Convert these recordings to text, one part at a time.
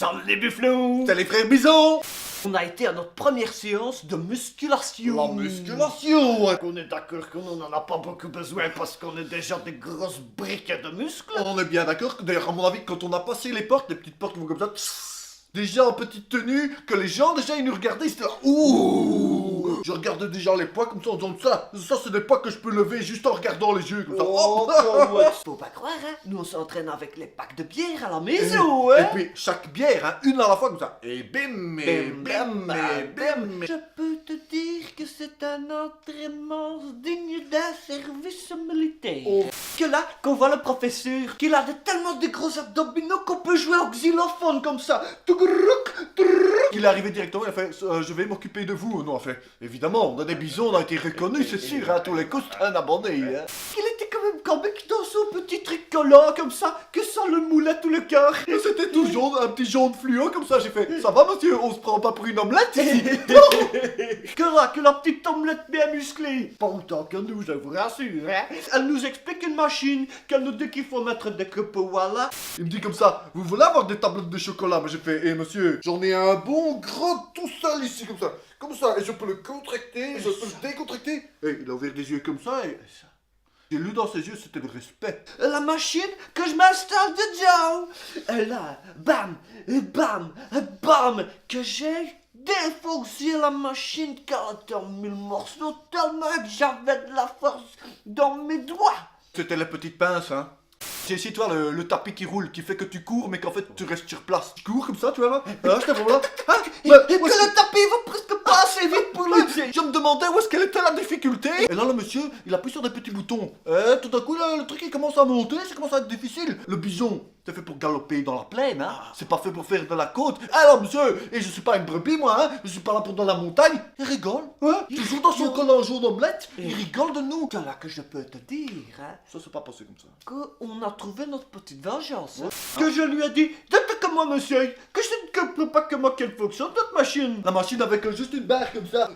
Salut les bufflons! C'est les frères Bison. On a été à notre première séance de musculation. La musculation. On est d'accord qu'on n'en a pas beaucoup besoin parce qu'on est déjà des grosses briques de muscles. On est bien d'accord. D'ailleurs, à mon avis, quand on a passé les portes, les petites portes qui vont comme ça, déjà en petite tenue, que les gens déjà ils nous regardaient, ils étaient là. Ouh. Je regardais déjà les poids comme ça en disant ça c'est des poids que je peux lever juste en regardant les yeux comme ça. Oh, faut pas croire, hein. Nous on s'entraîne avec les packs de bière à la maison, Et hein. puis chaque bière, hein, une à la fois comme ça. Et bim, et bim, et bim. Je peux te dire que c'est un entraînement digne d'un service militaire. Oh. Que là, qu'on voit le professeur, qu'il a tellement de gros abdominaux qu'on peut jouer au xylophone comme ça. Il est arrivé directement, il a fait je vais m'occuper de vous. Non, en fait, évidemment, on a des bisons, on a été reconnus, c'est sûr, hein, tous les coups, c'est un abonné. Hein. Il était quand même comique dans son petit truc collant comme ça, que ça le moulait tout le cœur. Et c'était tout jaune, un petit jaune fluo comme ça, j'ai fait ça va monsieur, on se prend pas pour une omelette ici. Que la petite omelette bien musclée. Pas autant que nous, je vous rassure, hein. Elle nous explique une machine, qu'elle nous dit qu'il faut mettre des copeaux, voilà. Il me dit comme ça, vous voulez avoir des tablettes de chocolat? Mais j'ai fait, monsieur, j'en ai un bon gros tout seul ici comme ça, et je peux le contracter, je peux le décontracter. Et il a ouvert les yeux comme ça, et j'ai lu dans ses yeux, c'était le respect. La machine que je m'installe dedans. Et là, bam, et bam, et bam, que j'ai défoncé la machine 40 000 morceaux tellement que j'avais de la force dans mes doigts. C'était les petites pinces, hein. C'est ici, toi, le tapis qui roule, qui fait que tu cours, mais qu'en fait, tu restes sur place. Tu cours comme ça, tu vois là. Ah, je te vois là. Ah, Et que le tapis va presque pas assez vite pour lui. je me demandais où est-ce qu'elle était la difficulté. Et là, le monsieur, il appuie sur des petits boutons. Et tout d'un coup, là, le truc, il commence à monter, ça commence à être difficile. Le bison, c'est fait pour galoper dans la plaine, hein. C'est pas fait pour faire de la côte. Alors, monsieur, et je suis pas une brebis, moi, hein. Je suis pas là pour dans la montagne. Il rigole, hein. Toujours dans son collant jaune omelette. Il rigole de nous. Que là que je peux te dire, hein, Ça s'est pas passé comme ça. qu'on a trouvé notre petite vengeance. Hein. Que je lui ai dit, dites comme moi, monsieur, que je ne peux pas que moi qu'elle fonctionne, notre machine. La machine avec juste une barre comme ça.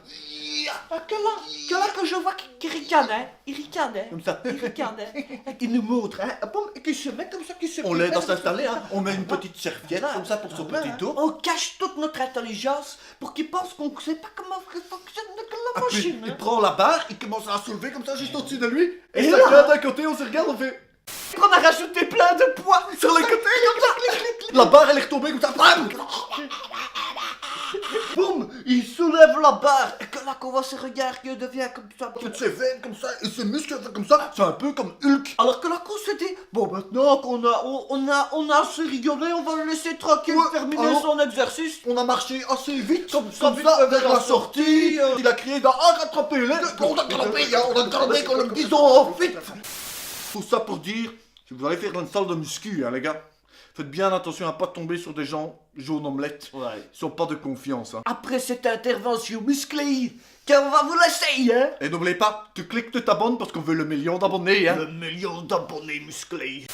Que là que je vois qu'il ricane, hein. Il ricane, hein. Comme ça. Il ricane, hein. Il nous montre, hein. Et qu'il se met comme ça, qu'il se On l'aide à s'installer, hein. On met une petite serviette comme ça pour son petit dos. On cache toute notre intelligence pour qu'il pense qu'on ne sait pas comment fonctionne la Puis, machine. il hein. prend la barre, il commence à soulever comme ça juste au-dessus de lui. Et Et ça là vient d'un côté, on se regarde, on fait On a rajouté plein de poids sur le côté comme ça. La barre elle est retombée comme ça. Bam. Boum, il soulève la barre. Et que là qu'on voit ses regards qui devient comme ça. Toutes ses veines comme ça et ses muscles comme ça. C'est un peu comme Hulk. Alors que là qu'on s'est dit, bon maintenant qu'on a assez rigolé, on va le laisser tranquille Ouais, terminer alors- son exercice. On a marché assez vite comme Ça, ça vers la la sortie. Il a crié dans rattraper les. On a galopé comme le bison en fuite. Tout ça pour dire, si vous allez faire une salle de muscu, hein, les gars, faites bien attention à pas tomber sur des gens jaunes omelettes. Ouais. Ils sont pas de confiance. Hein. Après cette intervention musclée, qu'on va vous laisser, hein. Et n'oubliez pas, tu cliques, tu t'abonnes parce qu'on veut le million d'abonnés. Hein. Le million d'abonnés musclés.